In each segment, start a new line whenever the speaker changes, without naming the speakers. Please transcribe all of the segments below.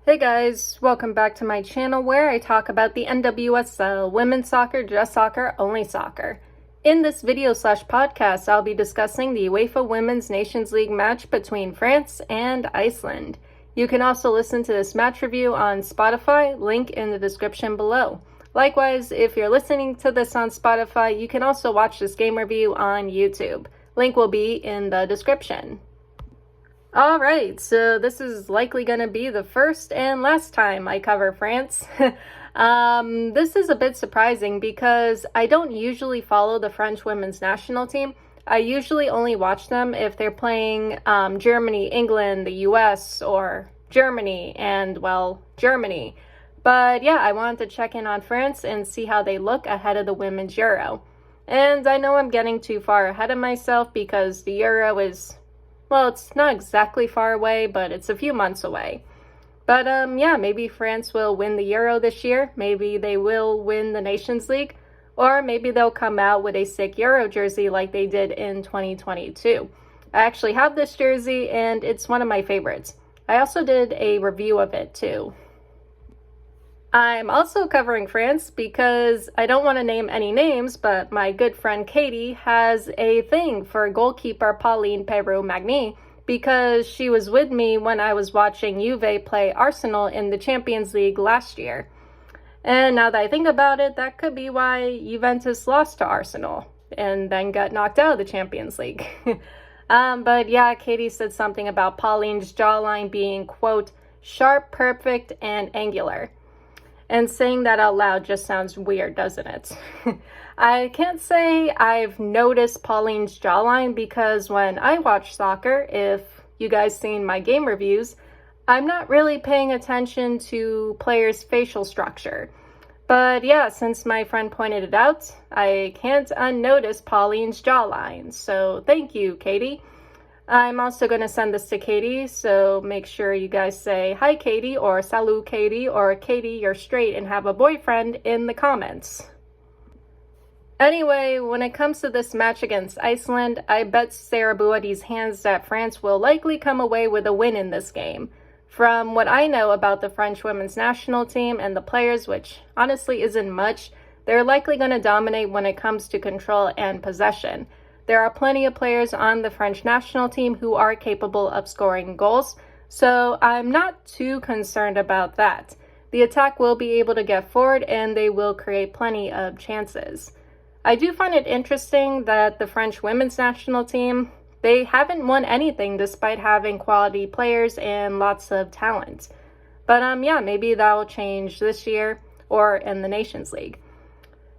Hey guys, welcome back to my channel where I talk about the NWSL, women's soccer, just soccer, only soccer. In this video/podcast, I'll be discussing the UEFA Women's Nations League match between France and Iceland. You can also listen to this match review on Spotify, link in the description below. Likewise, if you're listening to this on Spotify, you can also watch this game review on YouTube. Link will be in the description. Alright, so this is likely going to be the first and last time I cover France. This is a bit surprising because I don't usually follow the French women's national team. I usually only watch them if they're playing Germany, England, the US, or Germany, and, well, Germany. But yeah, I wanted to check in on France and see how they look ahead of the Women's Euro. And I know I'm getting too far ahead of myself because the Euro is... well, it's not exactly far away, but it's a few months away. But yeah, maybe France will win the Euro this year. Maybe they will win the Nations League. Or maybe they'll come out with a sick Euro jersey like they did in 2022. I actually have this jersey and it's one of my favorites. I also did a review of it too. I'm also covering France because I don't want to name any names, but my good friend Katie has a thing for goalkeeper Pauline Peru-Magny because she was with me when I was watching Juve play Arsenal in the Champions League last year. And now that I think about it, that could be why Juventus lost to Arsenal and then got knocked out of the Champions League. But yeah, Katie said something about Pauline's jawline being, quote, sharp, perfect, and angular. And saying that out loud just sounds weird, doesn't it? I can't say I've noticed Pauline's jawline because when I watch soccer, if you guys seen my game reviews, I'm not really paying attention to players' facial structure. But yeah, since my friend pointed it out, I can't unnotice Pauline's jawline. So thank you, Katie. I'm also going to send this to Katie, so make sure you guys say hi Katie or salut Katie or Katie you're straight and have a boyfriend in the comments. Anyway, when it comes to this match against Iceland, I bet Sarah Buadi's hands that France will likely come away with a win in this game. From what I know about the French women's national team and the players, which honestly isn't much, they're likely going to dominate when it comes to control and possession. There are plenty of players on the French national team who are capable of scoring goals, so I'm not too concerned about that. The attack will be able to get forward and they will create plenty of chances. I do find it interesting that the French women's national team, they haven't won anything despite having quality players and lots of talent. But yeah, maybe that'll change this year or in the Nations League.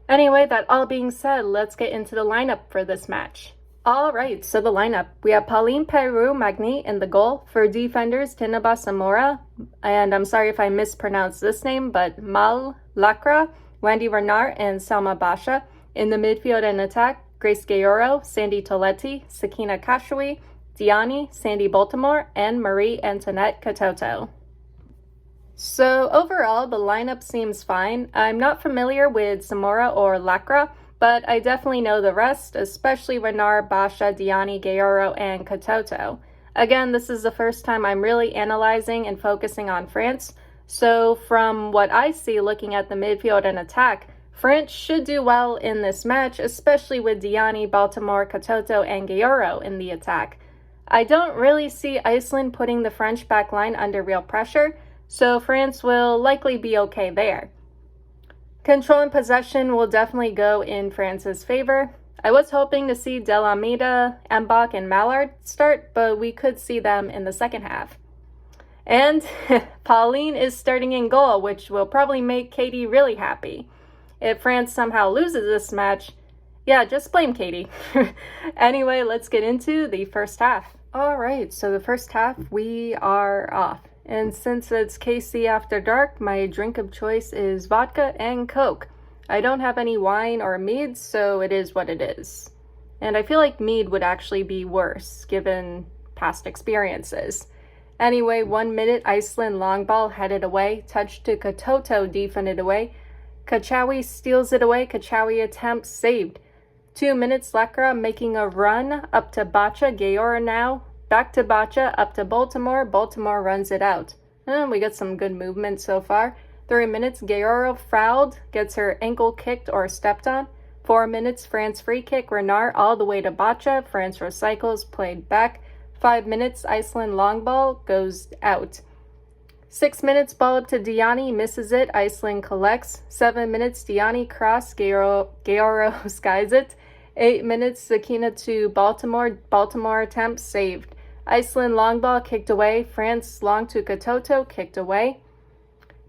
Anyway, that all being said, let's get into the lineup for this match. Alright, so the lineup. We have Pauline Peru-Magny in the goal. For defenders, Tinaba Samora, and I'm sorry if I mispronounced this name, but Mal Lacra, Wendy Renard, and Selma Basha. In the midfield and attack, Grace Gayoro, Sandy Toletti, Sakina Kashui, Diani, Sandy Baltimore, and Marie Antoinette Katoto. So overall, the lineup seems fine. I'm not familiar with Zamora or Lacra, but I definitely know the rest, especially Renard, Basha, Diani, Gayoro, and Katoto. Again, this is the first time I'm really analyzing and focusing on France. So from what I see looking at the midfield and attack, France should do well in this match, especially with Diani, Baltimore, Katoto, and Gayoro in the attack. I don't really see Iceland putting the French backline under real pressure, so France will likely be okay there. Control and possession will definitely go in France's favor. I was hoping to see Del Almeida, Mbach, and Mallard start, but we could see them in the second half. And Pauline is starting in goal, which will probably make Katie really happy. If France somehow loses this match, yeah, just blame Katie. Anyway, let's get into the first half. Alright, so the first half, we are off. And since it's KC after dark, my drink of choice is vodka and Coke. I don't have any wine or mead, so it is what it is. And I feel like mead would actually be worse, given past experiences. Anyway, 1 minute, Iceland long ball headed away, touched to Katoto, defended away. Kachawi steals it away, Kachawi attempt saved. 2 minutes, Lacra making a run up to Bacha, Gayora now. Back to Bacha, up to Baltimore. Baltimore runs it out. And we got some good movement so far. 3 minutes, Guerrero fouled, gets her ankle kicked or stepped on. 4 minutes, France free kick, Renard all the way to Bacha. France recycles, played back. 5 minutes, Iceland long ball, goes out. 6 minutes, ball up to Diani, misses it, Iceland collects. 7 minutes, Diani cross, Guerrero skies it. 8 minutes, Sakina to Baltimore attempt, saved. Iceland long ball kicked away, France long to Katoto, kicked away.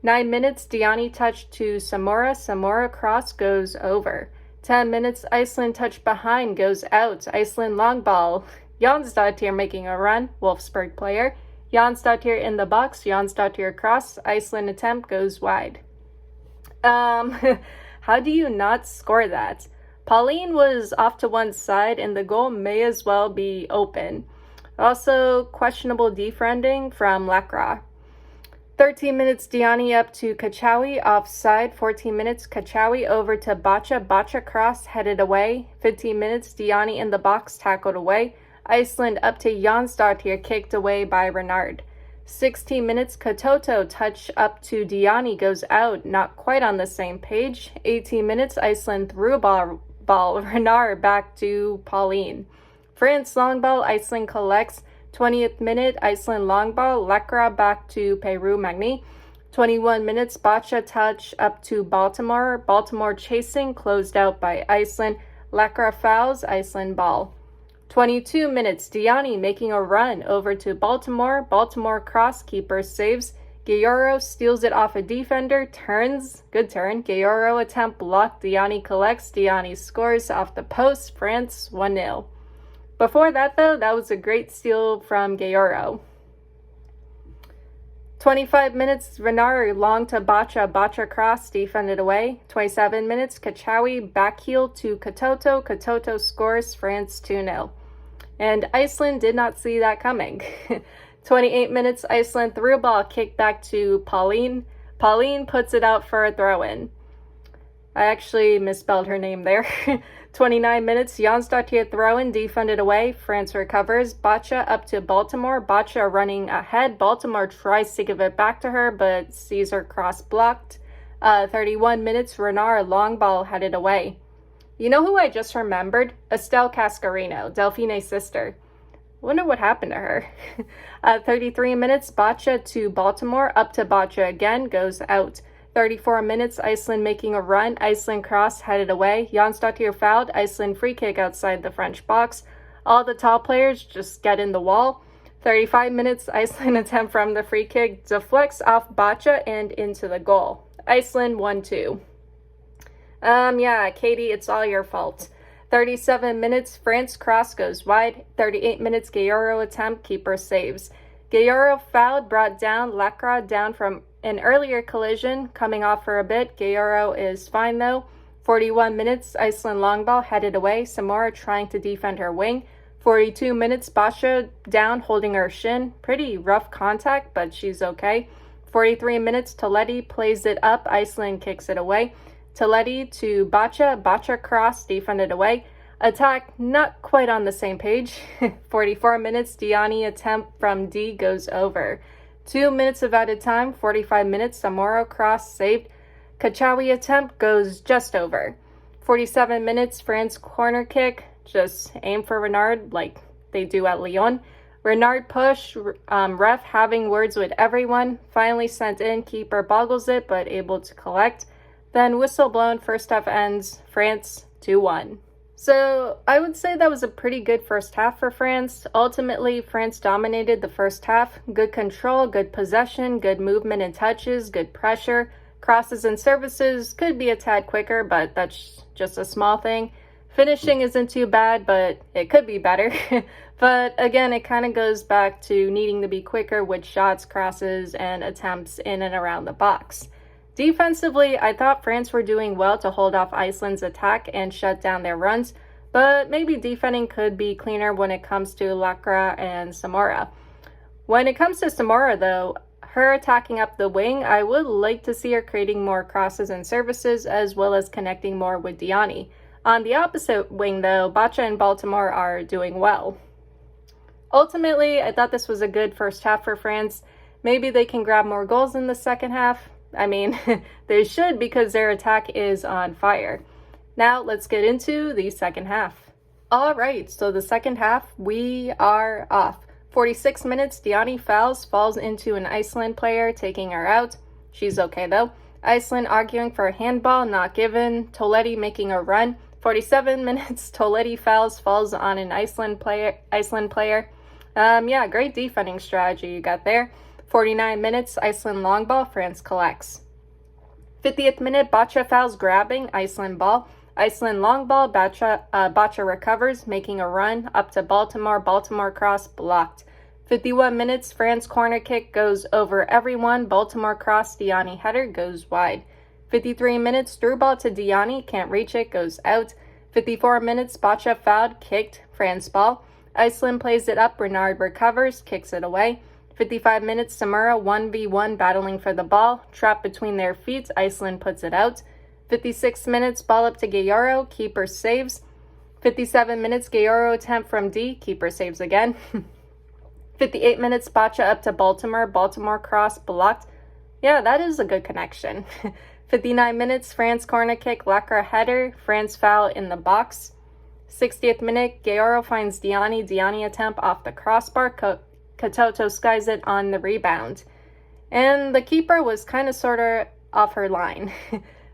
9 minutes, Diani touch to Samora cross, goes over. 10 minutes, Iceland touch behind, goes out. Iceland long ball, Jonsdottir making a run, Wolfsburg player. Jonsdottir in the box, Jonsdottir cross, Iceland attempt goes wide. How do you not score that? Pauline was off to one side and the goal may as well be open. Also, questionable defriending from Lacra. 13 minutes, Diani up to Kachawi, offside. 14 minutes, Kachawi over to Bacha. Bacha cross, headed away. 15 minutes, Diani in the box, tackled away. Iceland up to Jonsdottir, kicked away by Renard. 16 minutes, Katoto touch up to Diani, goes out, not quite on the same page. 18 minutes, Iceland through ball, Renard back to Pauline. France long ball, Iceland collects. 20th minute, Iceland long ball, Lacra back to Peru Magni. 21 minutes, Bacha touch up to Baltimore. Baltimore chasing, closed out by Iceland. Lacra fouls, Iceland ball. 22 minutes, Diani making a run over to Baltimore. Baltimore cross, keeper saves. Guerrero steals it off a defender, turns, good turn. Guerrero attempt blocked, Diani collects. Diani scores off the post, France 1-0. Before that, though, that was a great steal from Guerrero. 25 minutes, Renard long to Bacha. Bacha cross, defended away. 27 minutes, Kachawi back heel to Katoto. Katoto scores, France 2-0. And Iceland did not see that coming. 28 minutes, Iceland through ball, kick back to Pauline. Pauline puts it out for a throw-in. I actually misspelled her name there. 29 minutes, Jonsdottir throw-in, defended away. France recovers. Bacha up to Baltimore. Bacha running ahead. Baltimore tries to give it back to her, but sees her cross blocked. 31 minutes, Renard long ball headed away. You know who I just remembered? Estelle Cascarino, Delphine's sister. Wonder what happened to her. 33 minutes, Bacha to Baltimore. Up to Bacha again, goes out. 34 minutes, Iceland making a run. Iceland cross, headed away. Jonsdottir fouled. Iceland free kick outside the French box. All the tall players just get in the wall. 35 minutes, Iceland attempt from the free kick. Deflects off Bacha and into the goal. Iceland 1-2. Yeah, Katie, it's all your fault. 37 minutes, France cross goes wide. 38 minutes, Guerrero attempt, keeper saves. Guerrero fouled, brought down. Lacra down from an earlier collision, coming off for a bit. Guerrero is fine though. 41 minutes, Iceland long ball headed away. Samora trying to defend her wing. 42 minutes, Bacha down, holding her shin. Pretty rough contact, but she's okay. 43 minutes, Toletti plays it up. Iceland kicks it away. Toletti to Bacha. Bacha cross, defended away. Attack not quite on the same page. 44 minutes, Diani attempt from D goes over. 2 minutes of added time. 45 minutes, Samora cross saved. Kachawi attempt goes just over. 47 minutes, France corner kick. Just aim for Renard like they do at Lyon. Renard push, ref having words with everyone. Finally sent in, keeper boggles it but able to collect. Then whistle blown, first half ends, France 2-1. So I would say that was a pretty good first half for France. Ultimately, France dominated the first half. Good control, good possession, good movement and touches, good pressure. Crosses and services could be a tad quicker, but that's just a small thing. Finishing isn't too bad, but it could be better. But again, it kind of goes back to needing to be quicker with shots, crosses, and attempts in and around the box. Defensively, I thought France were doing well to hold off Iceland's attack and shut down their runs, but maybe defending could be cleaner when it comes to Lacra and Samora. When it comes to Samora, though, her attacking up the wing, I would like to see her creating more crosses and services as well as connecting more with Diani. On the opposite wing, though, Bacha and Baltimore are doing well. Ultimately, I thought this was a good first half for France. Maybe they can grab more goals in the second half. I mean, they should because their attack is on fire. Now let's get into the second half. All right, so the second half, we are off. 46 minutes, Diani falls into an Iceland player, taking her out. She's okay though. Iceland arguing for a handball, not given. Toletti making a run. 47 minutes, Toletti falls on an Iceland player. Yeah, great defending strategy you got there. 49 minutes, Iceland long ball, France collects. 50th minute, Bacha fouls, grabbing, Iceland ball. Iceland long ball, Bacha recovers, making a run up to Baltimore. Baltimore cross, blocked. 51 minutes, France corner kick goes over everyone. Baltimore cross, Diani header goes wide. 53 minutes, through ball to Diani, can't reach it, goes out. 54 minutes, Bacha fouled, kicked, France ball. Iceland plays it up, Renard recovers, kicks it away. 55 minutes, Samura 1v1 battling for the ball, trapped between their feet, Iceland puts it out. 56 minutes, ball up to Gayoro, keeper saves. 57 minutes, Gayoro attempt from D, keeper saves again. 58 minutes, Bacha up to Baltimore, Baltimore cross, blocked. Yeah, that is a good connection. 59 minutes, France corner kick, Lacra header, France foul in the box. 60th minute, Gayoro finds Diani attempt off the crossbar, Katoto skies it on the rebound. And the keeper was kind of sort of off her line.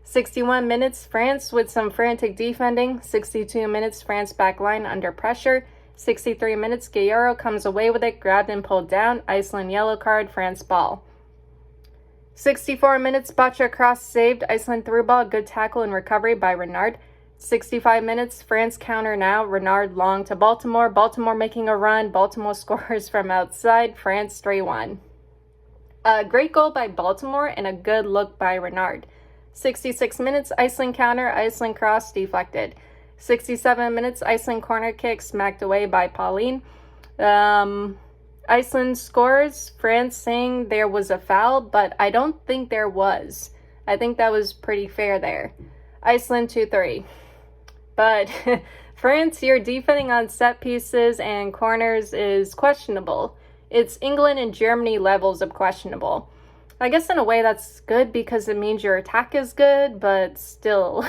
61 minutes, France with some frantic defending. 62 minutes, France back line under pressure. 63 minutes, Gayoro comes away with it, grabbed and pulled down. Iceland yellow card, France ball. 64 minutes, Bacha cross saved. Iceland through ball, good tackle and recovery by Renard. 65 minutes, France counter now. Renard long to Baltimore. Baltimore making a run. Baltimore scores from outside. France 3-1. A great goal by Baltimore and a good look by Renard. 66 minutes, Iceland counter, Iceland cross, deflected. 67 minutes, Iceland corner kick, smacked away by Pauline. Iceland scores, France saying there was a foul, but I don't think there was. I think that was pretty fair there. Iceland 2-3. But France, your defending on set pieces and corners is questionable. It's England and Germany levels of questionable. I guess in a way that's good because it means your attack is good, but still.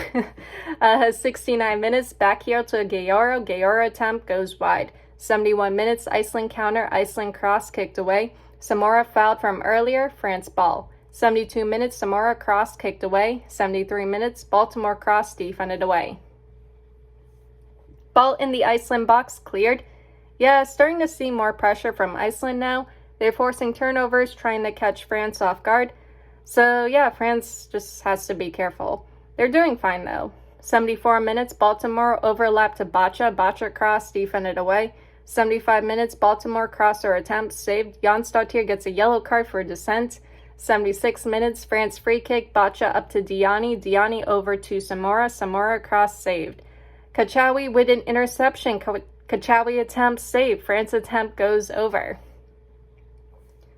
69 minutes, back here to Gayoro. Gayoro attempt goes wide. 71 minutes, Iceland counter, Iceland cross kicked away. Samora fouled from earlier, France ball. 72 minutes, Samora cross kicked away. 73 minutes, Baltimore cross defended away. Ball in the Iceland box, cleared. Yeah, starting to see more pressure from Iceland now. They're forcing turnovers, trying to catch France off guard. So yeah, France just has to be careful. They're doing fine though. 74 minutes, Baltimore overlap to Bacha. Bacha cross, defended away. 75 minutes, Baltimore crosser attempt, saved. Jonsdottir gets a yellow card for dissent. 76 minutes, France free kick. Bacha up to Diani. Diani over to Samora. Samora cross, saved. Kachawi with an interception. Kachawi attempt, saved. France attempt goes over.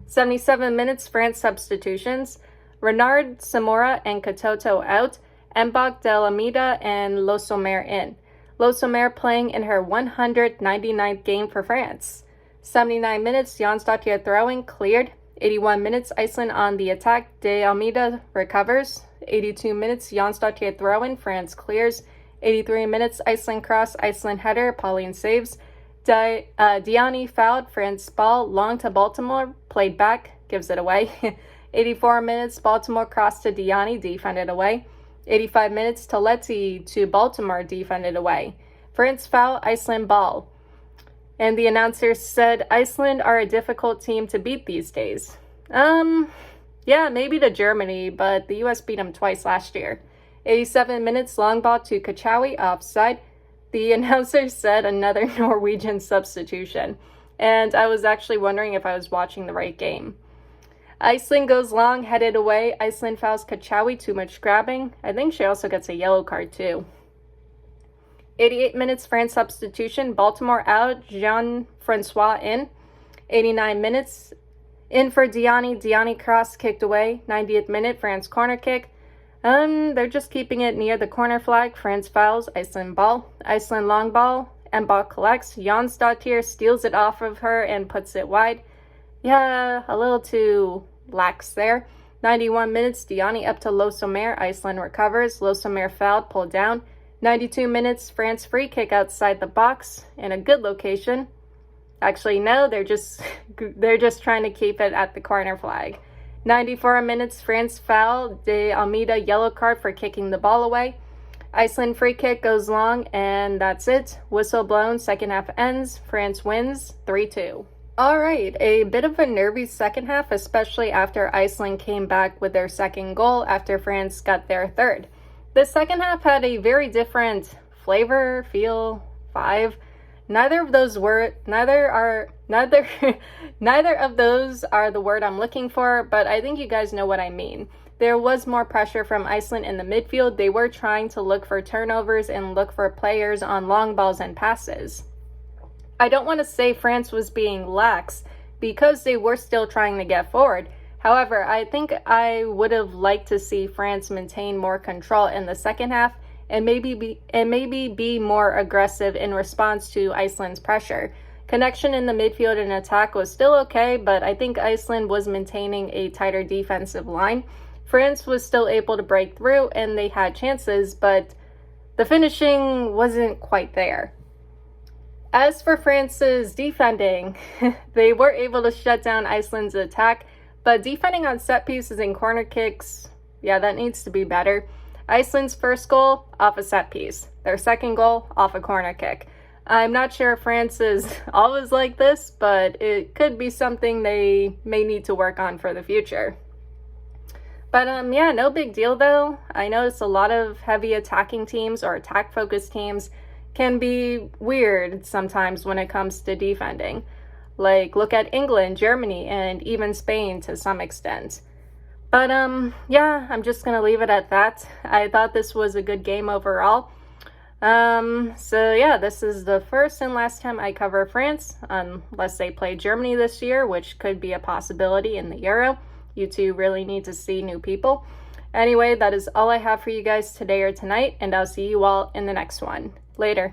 77 minutes, France substitutions. Renard, Samora, and Katoto out. Mbach, Del Amida, and Losomer in. Losomer playing in her 199th game for France. 79 minutes, Jonsdottir throwing, cleared. 81 minutes, Iceland on the attack. De Almeida recovers. 82 minutes, Jonsdottir throwing, France clears. 83 minutes, Iceland cross, Iceland header, Pauline saves. Diani fouled, France ball, long to Baltimore, played back, gives it away. 84 minutes, Baltimore cross to Diani, defended away. 85 minutes, Toletti to Baltimore, defended away. France foul, Iceland ball. And the announcer said, Iceland are a difficult team to beat these days. Yeah, maybe to Germany, but the US beat them twice last year. 87 minutes, long ball to Kachawi, offside. The announcer said another Norwegian substitution, and I was actually wondering if I was watching the right game. Iceland goes long, headed away. Iceland fouls Kachawi, too much grabbing. I think she also gets a yellow card too. 88 minutes, France substitution. Baltimore out, Jean-Francois in. 89 minutes, in for Diani. Diani cross kicked away. 90th minute, France corner kick. They're just keeping it near the corner flag. France fouls, Iceland ball. Iceland long ball. Mbach collects. Jonsdottir steals it off of her and puts it wide. Yeah, a little too lax there. 91 minutes, Diani up to Lo Sommer. Iceland recovers. Lo Sommer fouled, pulled down. 92 minutes, France free kick outside the box in a good location. Actually, no, they're just trying to keep it at the corner flag. 94 minutes, France foul. De Almeida yellow card for kicking the ball away. Iceland free kick goes long, and that's it. Whistle blown, second half ends. France wins 3-2. All right, a bit of a nervy second half, especially after Iceland came back with their second goal after France got their third. The second half had a very different flavor, feel, vibe. Neither of those are the word I'm looking for, but I think you guys know what I mean. There was more pressure from Iceland in the midfield. They were trying to look for turnovers and look for players on long balls and passes. I don't want to say France was being lax because they were still trying to get forward. However, I think I would have liked to see France maintain more control in the second half and maybe be more aggressive in response to Iceland's pressure. Connection in the midfield and attack was still okay, but I think Iceland was maintaining a tighter defensive line. France was still able to break through and they had chances, but the finishing wasn't quite there. As for France's defending, they were able to shut down Iceland's attack, but defending on set pieces and corner kicks, yeah, that needs to be better. Iceland's first goal, off a set piece. Their second goal, off a corner kick. I'm not sure if France is always like this, but it could be something they may need to work on for the future. But yeah, no big deal though. I noticed a lot of heavy attacking teams or attack-focused teams can be weird sometimes when it comes to defending. Like, look at England, Germany, and even Spain to some extent. But yeah, I'm just gonna leave it at that. I thought this was a good game overall. So yeah, this is the first and last time I cover France, unless they play Germany this year, which could be a possibility in the Euro. You two really need to see new people. Anyway, that is all I have for you guys today or tonight, and I'll see you all in the next one. Later.